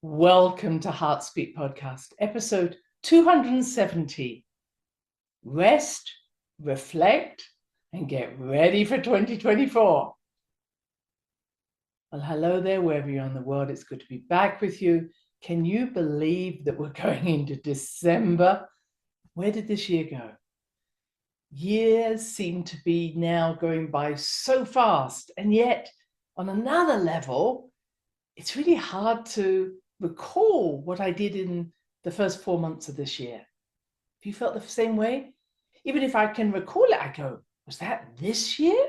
Welcome to Heart Speak Podcast, episode 270. Rest, reflect, and get ready for 2024. Well, hello there, wherever you're in the world. It's good to be back with you. Can you believe that we're going into December? Where did this year go? Years seem to be now going by so fast, and yet on another level, it's really hard to recall what I did in the first 4 months of this year. Have you felt the same way? Even if I can recall it, I go, was that this year?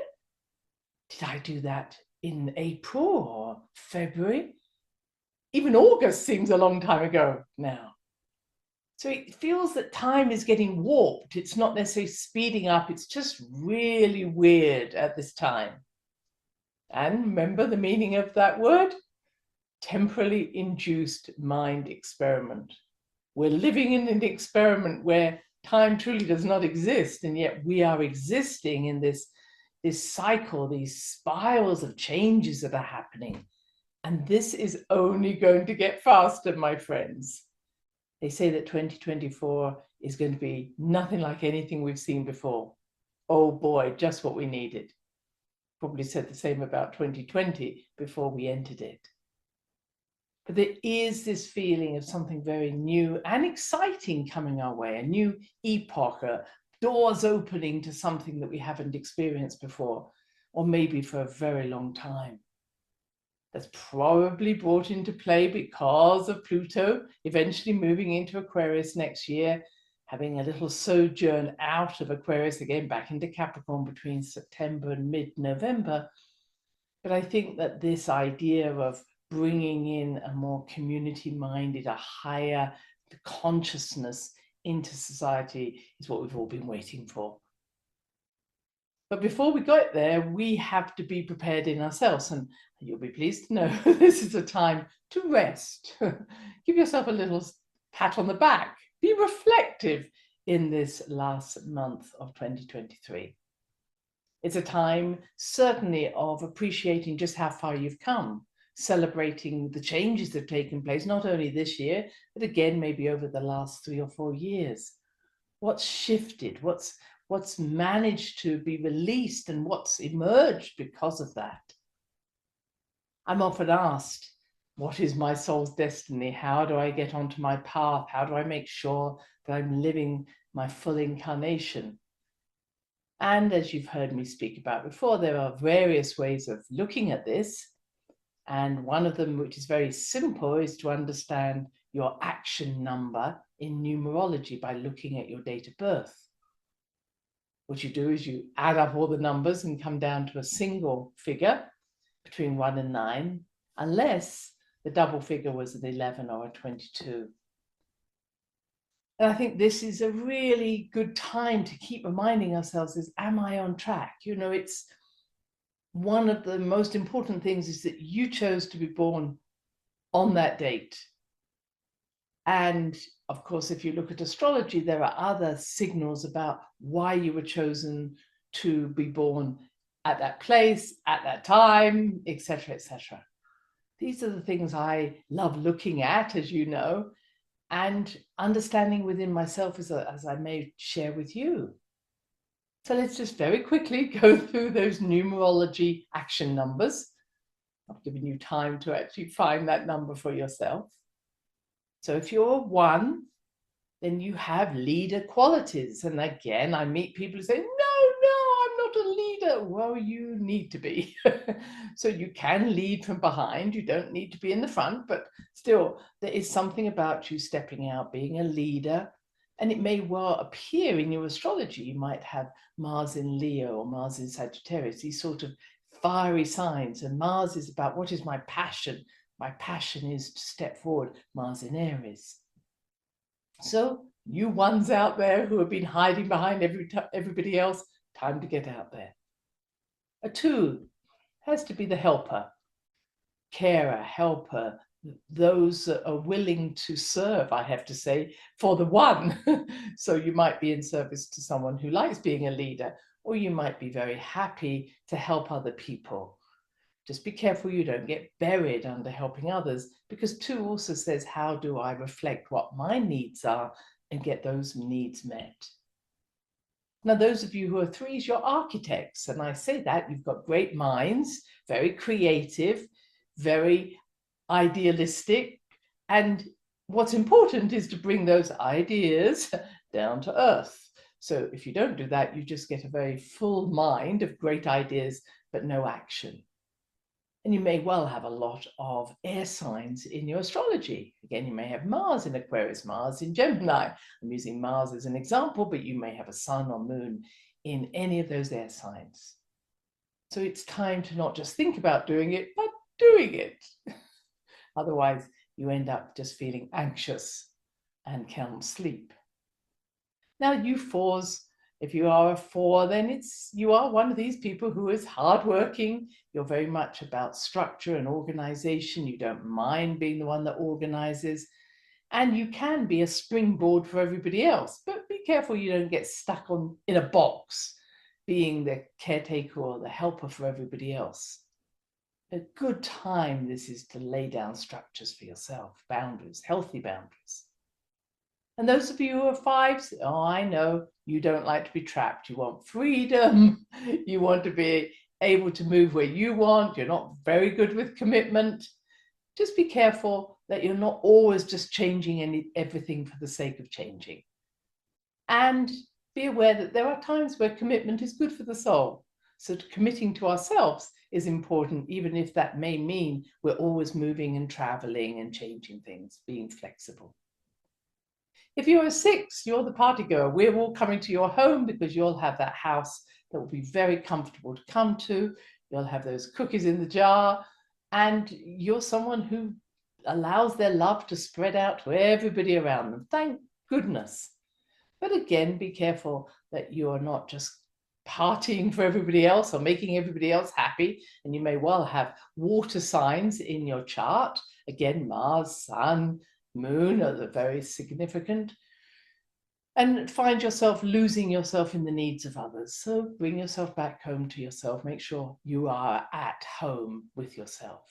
Did I do that in April or February? Even August seems a long time ago now. So it feels that time is getting warped. It's not necessarily speeding up. It's just really weird at this time. And remember the meaning of that word? Temporally induced mind experiment. We're living in an experiment where time truly does not exist, and yet we are existing in this cycle, these spirals of changes that are happening. And this is only going to get faster, my friends. They say that 2024 is going to be nothing like anything we've seen before. Oh boy, just what we needed. Probably said the same about 2020 before we entered it. But there is this feeling of something very new and exciting coming our way, a new epoch, doors opening to something that we haven't experienced before, or maybe for a very long time. That's probably brought into play because of Pluto eventually moving into Aquarius next year, having a little sojourn out of Aquarius again back into Capricorn between September and mid-November. But I think that this idea of bringing in a more community-minded, a higher consciousness into society is what we've all been waiting for. But before we get there, we have to be prepared in ourselves. And you'll be pleased to know this is a time to rest. Give yourself a little pat on the back. Be reflective in this last month of 2023. It's a time certainly of appreciating just how far you've come, celebrating the changes that have taken place, not only this year, but again, maybe over the last 3 or 4 years. What's shifted? What's managed to be released and what's emerged because of that? I'm often asked, what is my soul's destiny? How do I get onto my path? How do I make sure that I'm living my full incarnation? And as you've heard me speak about before, there are various ways of looking at this. And one of them, which is very simple, is to understand your action number in numerology by looking at your date of birth. What you do is you add up all the numbers and come down to a single figure between 1 and 9, unless the double figure was an 11 or a 22. And I think this is a really good time to keep reminding ourselves is, am I on track? You know, it's one of the most important things is that you chose to be born on that date. And of course, if you look at astrology, there are other signals about why you were chosen to be born at that place, at that time, etc., etc. These are the things I love looking at, as you know, and understanding within myself as I may share with you. So let's just very quickly go through those numerology action numbers. I've given you time to actually find that number for yourself. So if you're 1, then you have leader qualities. And again, I meet people who say, no, I'm not a leader. Well, you need to be. So you can lead from behind. You don't need to be in the front, but still, there is something about you stepping out, being a leader. And it may well appear in your astrology. You might have Mars in Leo or Mars in Sagittarius, these sort of fiery signs. And Mars is about what is my passion. My passion is to step forward, Mars in Aries. So you ones out there who have been hiding behind everybody else, time to get out there. A 2 has to be the helper, carer, helper, those that are willing to serve, I have to say, for the 1. So you might be in service to someone who likes being a leader, or you might be very happy to help other people. Just be careful you don't get buried under helping others, because 2 also says, how do I reflect what my needs are and get those needs met? Now, those of you who are 3s, you're architects. And I say that you've got great minds, very creative, very idealistic. And what's important is to bring those ideas down to earth. So if you don't do that, you just get a very full mind of great ideas, but no action. And you may well have a lot of air signs in your astrology. Again, you may have Mars in Aquarius, Mars in Gemini. I'm using Mars as an example, but you may have a sun or moon in any of those air signs. So it's time to not just think about doing it, but doing it. Otherwise, you end up just feeling anxious and can't sleep. Now, you 4s, if you are a 4, then you are one of these people who is hardworking. You're very much about structure and organization. You don't mind being the one that organizes. And you can be a springboard for everybody else. But be careful you don't get stuck in a box, being the caretaker or the helper for everybody else. A good time this is to lay down structures for yourself, boundaries, healthy boundaries. And those of you who are 5s, oh, I know, you don't like to be trapped. You want freedom. You want to be able to move where you want. You're not very good with commitment. Just be careful that you're not always just changing everything for the sake of changing. And be aware that there are times where commitment is good for the soul. So committing to ourselves is important, even if that may mean we're always moving and traveling and changing things, being flexible. If you're a 6, you're the party goer. We're all coming to your home because you'll have that house that will be very comfortable to come to. You'll have those cookies in the jar, and you're someone who allows their love to spread out to everybody around them. Thank goodness. But again, be careful that you are not just partying for everybody else or making everybody else happy. And you may well have water signs in your chart. Again, Mars, Sun, Moon are very significant. And find yourself losing yourself in the needs of others. So bring yourself back home to yourself. Make sure you are at home with yourself.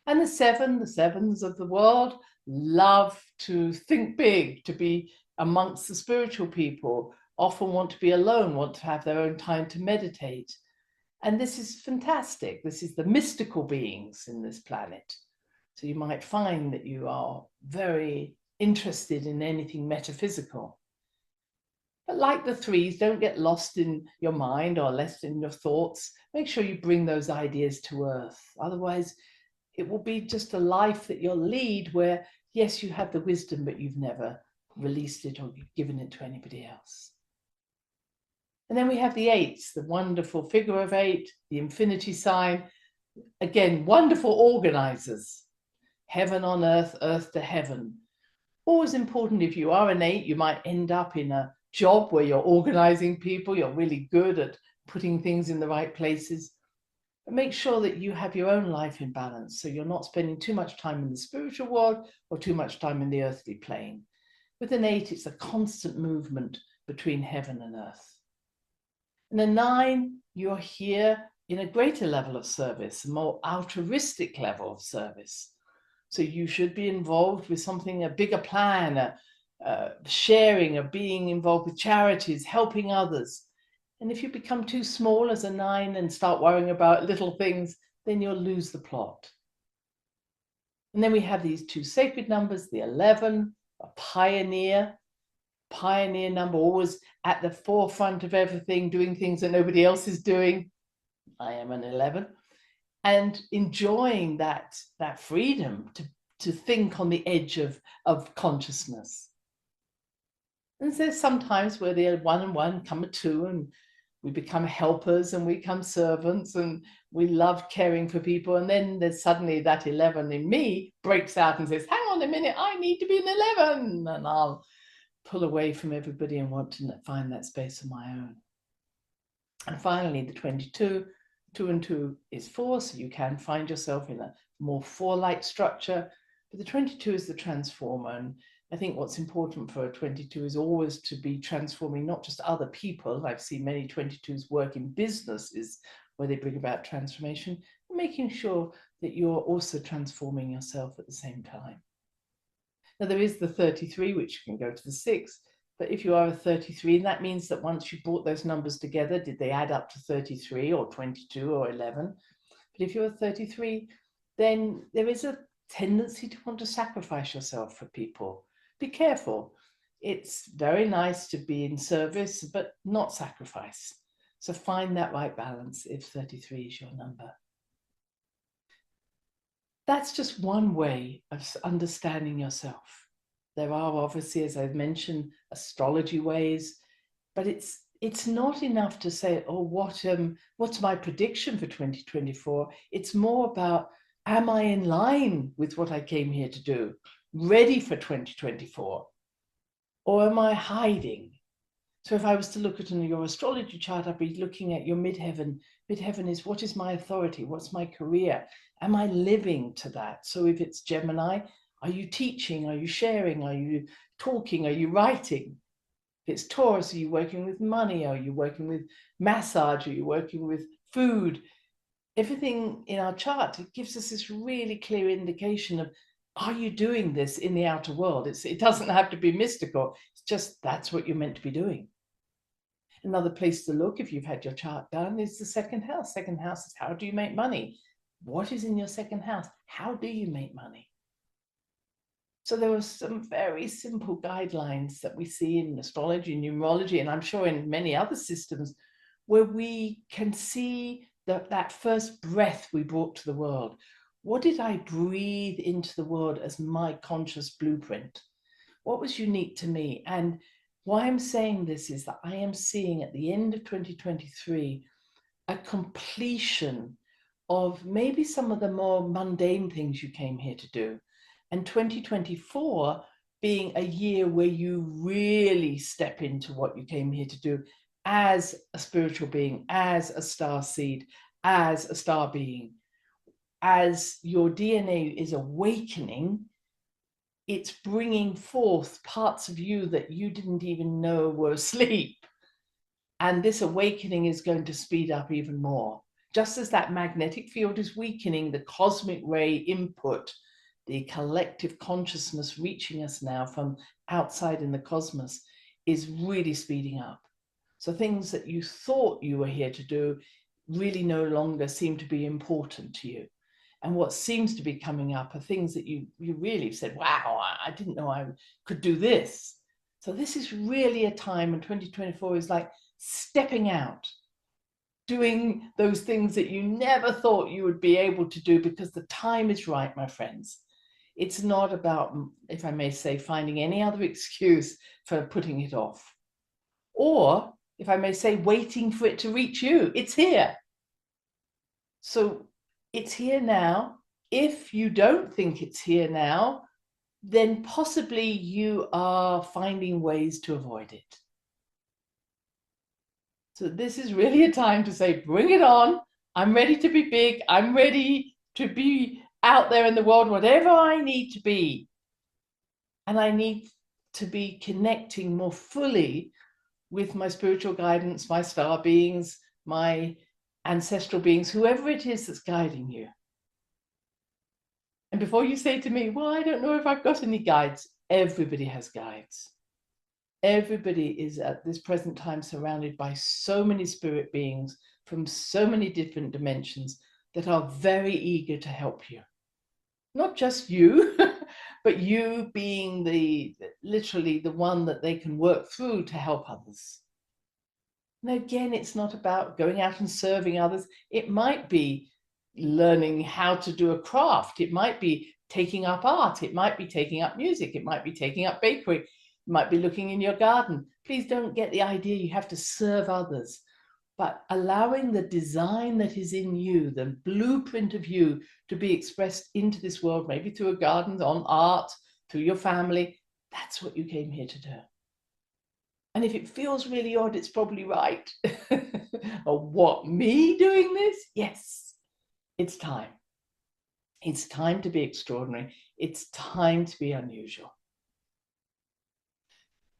And the 7s of the world love to think big, to be amongst the spiritual people, often want to be alone, want to have their own time to meditate. And this is fantastic. This is the mystical beings in this planet. So you might find that you are very interested in anything metaphysical. But like the 3s, don't get lost in your mind or lost in your thoughts. Make sure you bring those ideas to earth. Otherwise, it will be just a life that you'll lead where, yes, you have the wisdom, but you've never released it or given it to anybody else. And then we have the 8s, the wonderful figure of 8, the infinity sign. Again, wonderful organizers. Heaven on earth, earth to heaven. Always important, if you are an 8, you might end up in a job where you're organizing people, you're really good at putting things in the right places. But make sure that you have your own life in balance, so you're not spending too much time in the spiritual world or too much time in the earthly plane. With an 8, it's a constant movement between heaven and earth. And a 9, you're here in a greater level of service, a more altruistic level of service. So you should be involved with something, a bigger plan, sharing, or being involved with charities, helping others. And if you become too small as a 9 and start worrying about little things, then you'll lose the plot. And then we have these 2 sacred numbers, the 11, a pioneer number, always at the forefront of everything, doing things that nobody else is doing. I am an 11. And enjoying that freedom to think on the edge of consciousness. And there's sometimes where the 1 and 1 come a 2, and we become helpers and we become servants and we love caring for people. And then there's suddenly that 11 in me breaks out and says, hang on a minute, I need to be an 11. And I'll pull away from everybody and want to find that space of my own. And finally, the 22. 2 and 2 is 4, so you can find yourself in a more 4-like structure. But the 22 is the transformer. And I think what's important for a 22 is always to be transforming not just other people. I've seen many 22s work in businesses where they bring about transformation, making sure that you're also transforming yourself at the same time. Now, there is the 33, which can go to the 6, but if you are a 33, that means that once you brought those numbers together, did they add up to 33 or 22 or 11? But if you're a 33, then there is a tendency to want to sacrifice yourself for people. Be careful. It's very nice to be in service, but not sacrifice. So find that right balance if 33 is your number. That's just one way of understanding yourself. There are obviously, as I've mentioned, astrology ways, but it's not enough to say, oh, what's my prediction for 2024? It's more about, am I in line with what I came here to do, ready for 2024? Or am I hiding? So if I was to look at your astrology chart, I'd be looking at your midheaven. Midheaven is, what is my authority? What's my career? Am I living to that? So if it's Gemini, are you teaching? Are you sharing? Are you talking? Are you writing? If it's Taurus, are you working with money? Are you working with massage? Are you working with food? Everything in our chart, it gives us this really clear indication of, are you doing this in the outer world? It doesn't have to be mystical. It's just, that's what you're meant to be doing. Another place to look, if you've had your chart done, is the second house. Second house is, how do you make money? What is in your second house? How do you make money? So there are some very simple guidelines that we see in astrology, numerology, and I'm sure in many other systems, where we can see that first breath we brought to the world. What did I breathe into the world as my conscious blueprint? What was unique to me? And why I'm saying this is that I am seeing at the end of 2023 a completion of maybe some of the more mundane things you came here to do. And 2024 being a year where you really step into what you came here to do as a spiritual being, as a star seed, as a star being. As your DNA is awakening, it's bringing forth parts of you that you didn't even know were asleep. And this awakening is going to speed up even more. Just as that magnetic field is weakening, the cosmic ray input, the collective consciousness reaching us now from outside in the cosmos, is really speeding up. So things that you thought you were here to do really no longer seem to be important to you. And what seems to be coming up are things that you really said, wow, I didn't know I could do this. So this is really a time, and 2024 is like stepping out, doing those things that you never thought you would be able to do, because the time is right, my friends. It's not about, if I may say, finding any other excuse for putting it off. Or, if I may say, waiting for it to reach you. It's here. So it's here now. If you don't think it's here now, then possibly you are finding ways to avoid it. So this is really a time to say, bring it on. I'm ready to be big. I'm ready to be out there in the world, whatever I need to be. And I need to be connecting more fully with my spiritual guidance, my star beings, my ancestral beings, whoever it is that's guiding you. And before you say to me, well, I don't know if I've got any guides, everybody has guides. Everybody is at this present time surrounded by so many spirit beings from so many different dimensions that are very eager to help you. Not just you, but you being literally the one that they can work through to help others. And again, it's not about going out and serving others. It might be learning how to do a craft. It might be taking up art. It might be taking up music. It might be taking up bakery. It might be looking in your garden. Please don't get the idea you have to serve others, but allowing the design that is in you, the blueprint of you, to be expressed into this world, maybe through a garden, on art, through your family. That's what you came here to do. And if it feels really odd, it's probably right. Or what, me doing this? Yes, it's time. It's time to be extraordinary. It's time to be unusual.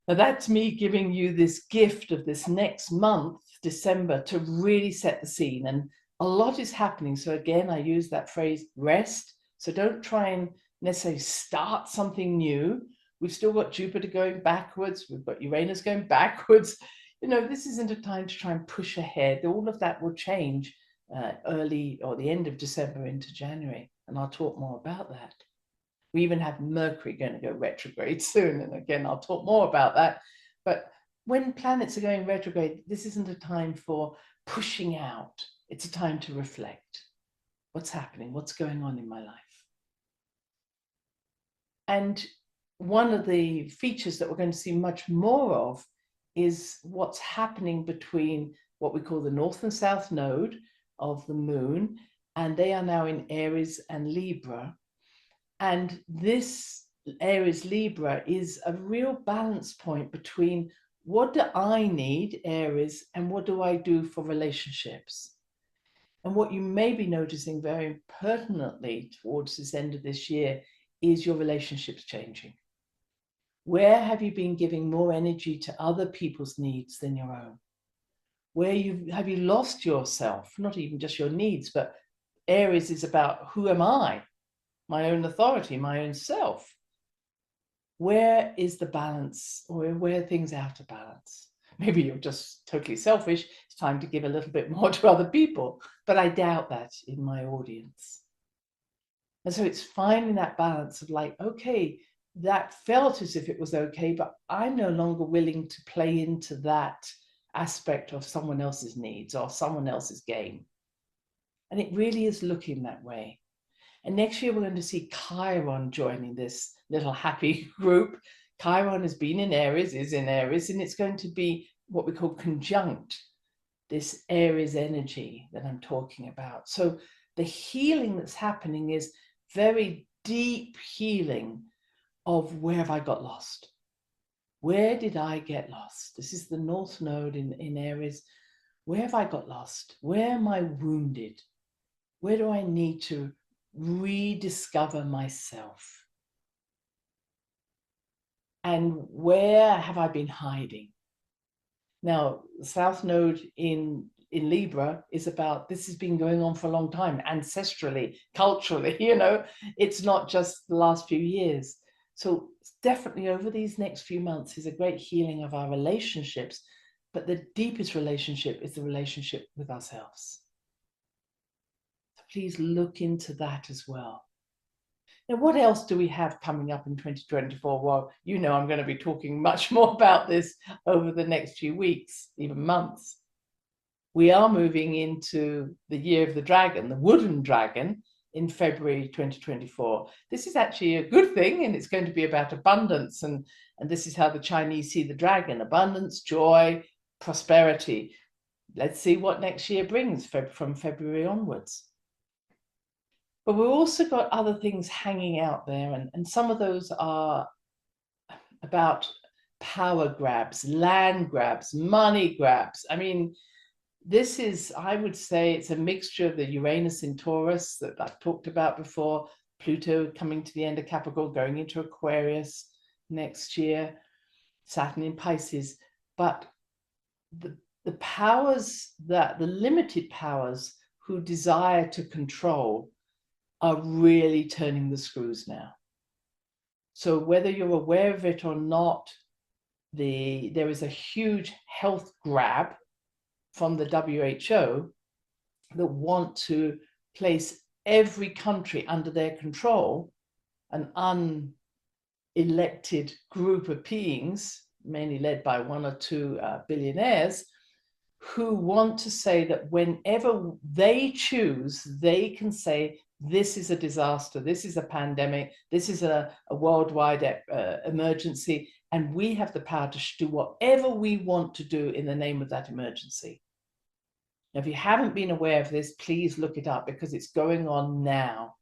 Now that's me giving you this gift of this next month, December, to really set the scene. And A lot is happening. So again, I use that phrase, rest. So don't try and necessarily start something new. We've still got Jupiter going backwards. We've got Uranus going backwards. This isn't a time to try and push ahead. All of that will change early or the end of December into January. And I'll talk more about that. We even have Mercury going to go retrograde soon. And again, I'll talk more about that. But when planets are going retrograde, this isn't a time for pushing out. It's a time to reflect. What's happening? What's going on in my life? And one of the features that we're going to see much more of is what's happening between what we call the North and South node of the moon, and they are now in Aries and Libra. And this Aries Libra is a real balance point between what do I need, Aries, and what do I do for relationships? And what you may be noticing very pertinently towards this end of this year is your relationships changing. Where have you been giving more energy to other people's needs than your own? Where have you lost yourself? Not even just your needs, but Aries is about who am I? My own authority, my own self. Where is the balance, or where are things out of balance? Maybe you're just totally selfish. It's time to give a little bit more to other people, but I doubt that in my audience. And so it's finding that balance of like, okay, that felt as if it was okay, but I'm no longer willing to play into that aspect of someone else's needs or someone else's game. And it really is looking that way. And next year, we're going to see Chiron joining this little happy group. Chiron has been in Aries, is in Aries, and it's going to be what we call conjunct this Aries energy that I'm talking about. So the healing that's happening is very deep healing of where have I got lost? Where did I get lost? This is the North Node in Aries. Where have I got lost? Where am I wounded? Where do I need to rediscover myself? And where have I been hiding? Now, the South Node in Libra is about, this has been going on for a long time, ancestrally, culturally, it's not just the last few years. So definitely over these next few months is a great healing of our relationships, but the deepest relationship is the relationship with ourselves. So please look into that as well. Now, what else do we have coming up in 2024? Well, I'm going to be talking much more about this over the next few weeks, even months. We are moving into the year of the dragon, the wooden dragon, in February 2024. This is actually a good thing, and it's going to be about abundance. And this is how the Chinese see the dragon: abundance, joy, prosperity. Let's see what next year brings from February onwards. But we've also got other things hanging out there, and some of those are about power grabs, land grabs, money grabs. I mean, this is, I would say, it's a mixture of the Uranus in Taurus that I've talked about before, Pluto coming to the end of Capricorn, going into Aquarius next year, Saturn in Pisces. But the powers, the limited powers who desire to control are really turning the screws now. So whether you're aware of it or not, there is a huge health grab from the WHO that want to place every country under their control, an unelected group of beings, mainly led by one or two billionaires, who want to say that whenever they choose, they can say, this is a disaster, this is a pandemic, this is a worldwide emergency, and we have the power to do whatever we want to do in the name of that emergency. Now, if you haven't been aware of this, please look it up, because it's going on now.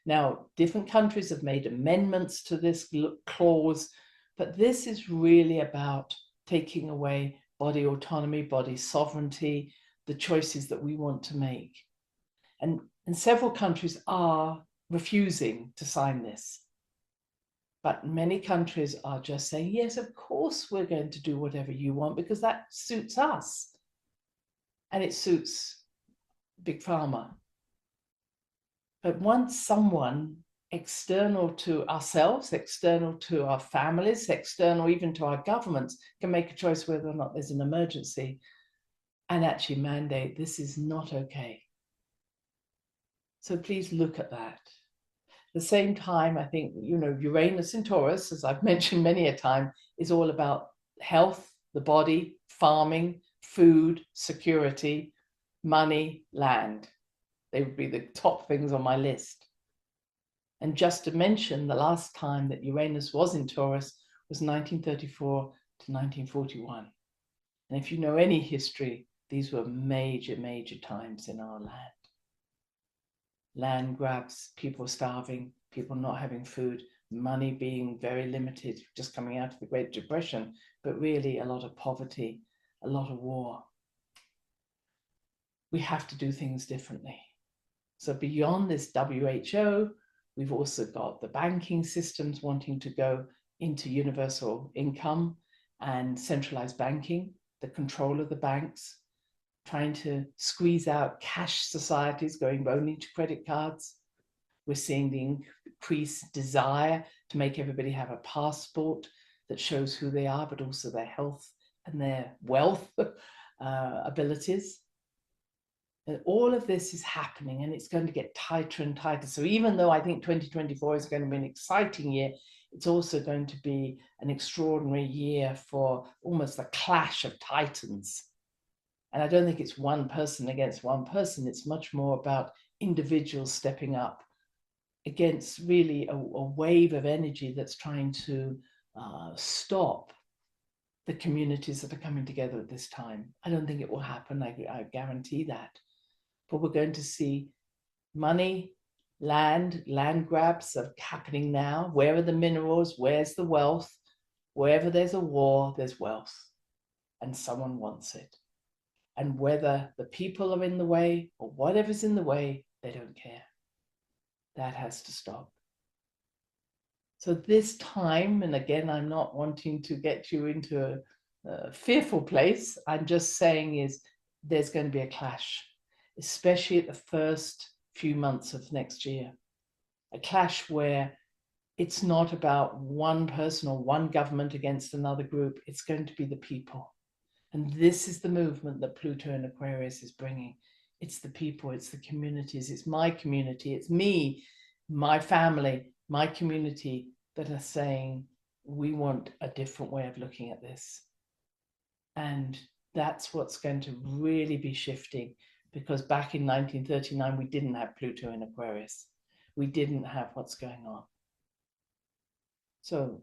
Now, different countries have made amendments to this clause, but this is really about taking away body autonomy, body sovereignty, the choices that we want to make. And several countries are refusing to sign this. But many countries are just saying, yes, of course, we're going to do whatever you want, because that suits us. And it suits big pharma. But once someone external to ourselves, external to our families, external even to our governments can make a choice whether or not there's an emergency and actually mandate this is not okay. So please look at that. At the same time, I think, Uranus in Taurus, as I've mentioned many a time, is all about health, the body, farming, food, security, money, land. They would be the top things on my list. And just to mention, the last time that Uranus was in Taurus was 1934 to 1941. And if you know any history, these were major, major times in our land. Land grabs, people starving, people not having food, money being very limited, just coming out of the Great Depression, but really a lot of poverty, a lot of war. We have to do things differently. So beyond this WHO, we've also got the banking systems wanting to go into universal income and centralized banking, the control of the banks, trying to squeeze out cash societies going only to credit cards. We're seeing the increased desire to make everybody have a passport that shows who they are, but also their health and their wealth abilities. And all of this is happening, and it's going to get tighter and tighter. So even though I think 2024 is going to be an exciting year, it's also going to be an extraordinary year for almost a clash of titans. And I don't think it's one person against one person. It's much more about individuals stepping up against really a wave of energy that's trying to stop the communities that are coming together at this time. I don't think it will happen. I guarantee that. But we're going to see money, land grabs are happening now. Where are the minerals? Where's the wealth? Wherever there's a war, there's wealth. And someone wants it. And whether the people are in the way or whatever's in the way, they don't care. That has to stop. So this time, and again, I'm not wanting to get you into a fearful place. I'm just saying is there's going to be a clash, especially at the first few months of next year. A clash where it's not about one person or one government against another group. It's going to be the people. And this is the movement that Pluto in Aquarius is bringing. It's the people, it's the communities, it's my community, it's me, my family, my community that are saying, we want a different way of looking at this. And that's what's going to really be shifting, because back in 1939, we didn't have Pluto in Aquarius. We didn't have what's going on. So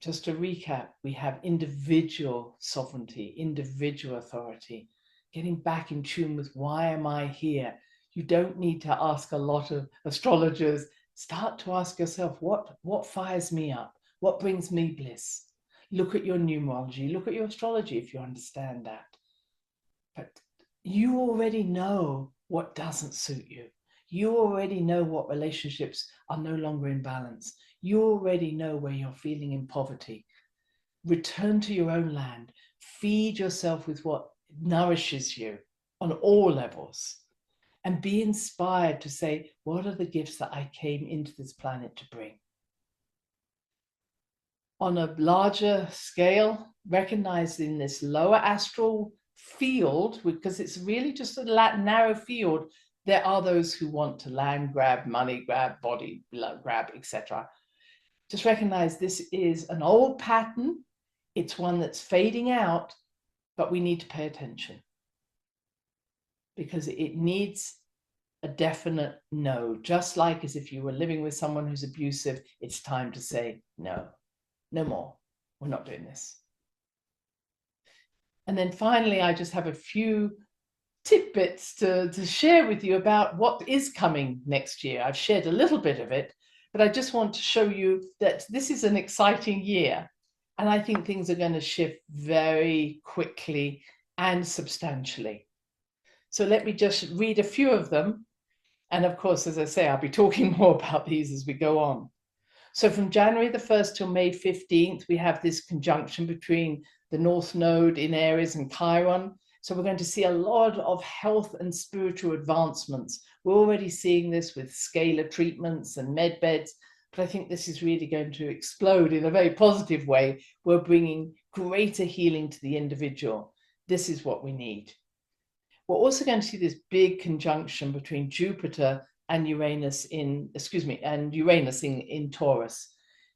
just to recap, we have individual sovereignty, individual authority, getting back in tune with why am I here? You don't need to ask a lot of astrologers. Start to ask yourself, what fires me up? What brings me bliss? Look at your numerology, look at your astrology if you understand that. But you already know what doesn't suit you. You already know what relationships are no longer in balance. You already know where you're feeling in poverty. Return to your own land. Feed yourself with what nourishes you on all levels. And be inspired to say, what are the gifts that I came into this planet to bring? On a larger scale, recognizing this lower astral field, because it's really just a narrow field, there are those who want to land grab, money grab, body grab, etc. Just recognize this is an old pattern. It's one that's fading out, but we need to pay attention because it needs a definite no. Just like as if you were living with someone who's abusive, it's time to say no, no more. We're not doing this. And then finally, I just have a few tidbits to share with you about what is coming next year. I've shared a little bit of it, but I just want to show you that this is an exciting year. And I think things are going to shift very quickly and substantially. So let me just read a few of them. And of course, as I say, I'll be talking more about these as we go on. So from January the 1st till May 15th, we have this conjunction between the North Node in Aries and Chiron. So we're going to see a lot of health and spiritual advancements. We're already seeing this with scalar treatments and med beds, but I think this is really going to explode in a very positive way. We're bringing greater healing to the individual. This is what we need. We're also going to see this big conjunction between Jupiter and Uranus in Taurus.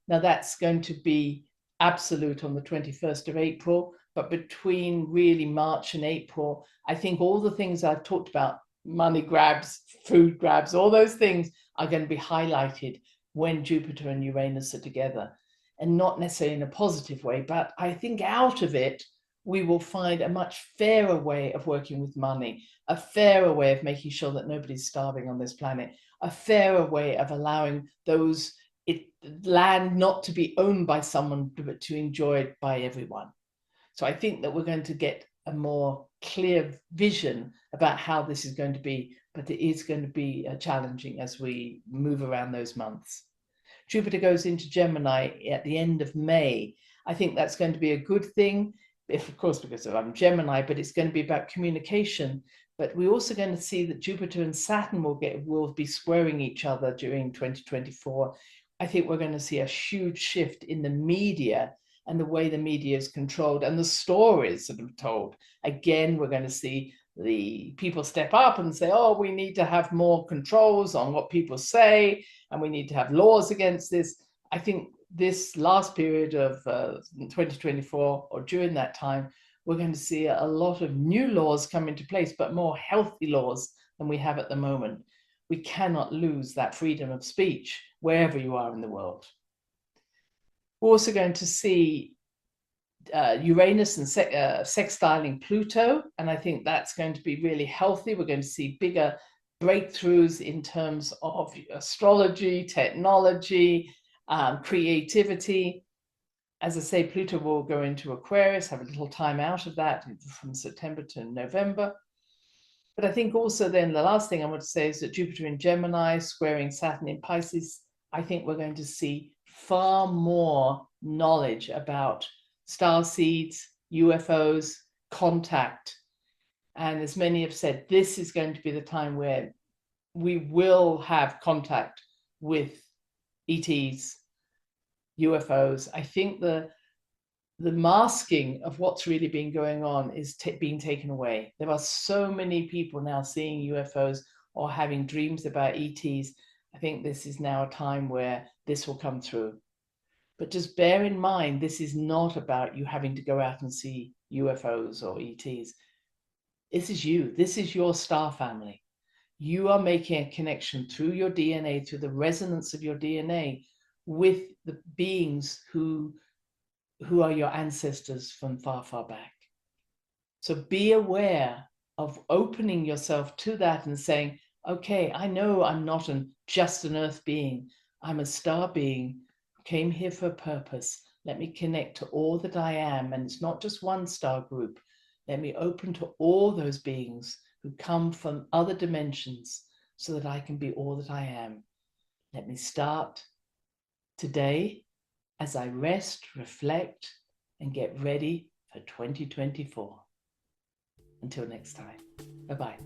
Now that's going to be absolute on the 21st of April, but between really March and April, I think all the things I've talked about, money grabs, food grabs, all those things are going to be highlighted when Jupiter and Uranus are together, and not necessarily in a positive way, but I think out of it, we will find a much fairer way of working with money, a fairer way of making sure that nobody's starving on this planet, a fairer way of allowing land not to be owned by someone, but to enjoy it by everyone. So I think that we're going to get a more clear vision about how this is going to be, but it is going to be challenging as we move around those months. Jupiter goes into Gemini at the end of May. I think that's going to be a good thing, of course, because I'm Gemini, but it's going to be about communication. But we're also going to see that Jupiter and Saturn will be squaring each other during 2024. I think we're going to see a huge shift in the media and the way the media is controlled and the stories that are told. Again, we're going to see the people step up and say, oh, we need to have more controls on what people say, and we need to have laws against this. I think this last period of 2024, or during that time, we're going to see a lot of new laws come into place, but more healthy laws than we have at the moment. We cannot lose that freedom of speech wherever you are in the world. We're also going to see Uranus and sextiling Pluto, and I think that's going to be really healthy. We're going to see bigger breakthroughs in terms of astrology, technology, creativity. As I say, Pluto will go into Aquarius, have a little time out of that from September to November. But I think also then the last thing I want to say is that Jupiter in Gemini squaring Saturn in Pisces, I think we're going to see far more knowledge about star seeds, UFOs, contact. And as many have said, this is going to be the time where we will have contact with ETs, UFOs. I think the masking of what's really been going on is being taken away. There are so many people now seeing UFOs or having dreams about ETs. I think this is now a time where this will come through. But just bear in mind, this is not about you having to go out and see UFOs or ETs. This is you. This is your star family. You are making a connection through your DNA, through the resonance of your DNA, with the beings who are your ancestors from far, far back. So be aware of opening yourself to that and saying, okay, I know I'm not just an earth being. I'm a star being who came here for a purpose. Let me connect to all that I am. And it's not just one star group. Let me open to all those beings who come from other dimensions so that I can be all that I am. Let me start today as I rest, reflect, and get ready for 2024. Until next time, bye-bye.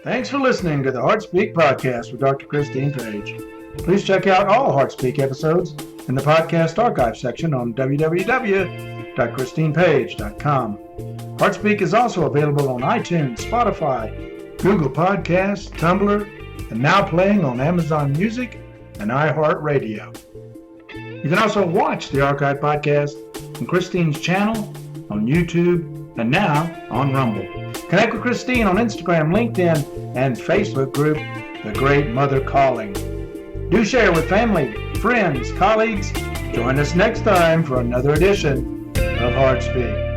Thanks for listening to the HeartSpeak podcast with Dr. Christine Page. Please check out all HeartSpeak episodes in the podcast archive section on www.christinepage.com. HeartSpeak is also available on iTunes, Spotify, Google Podcasts, Tumblr, and now playing on Amazon Music and iHeart Radio. You can also watch the archive podcast on Christine's channel, on YouTube, and now on Rumble. Connect with Christine on Instagram, LinkedIn, and Facebook group, The Great Mother Calling. Do share with family, friends, colleagues. Join us next time for another edition of HeartSpeak.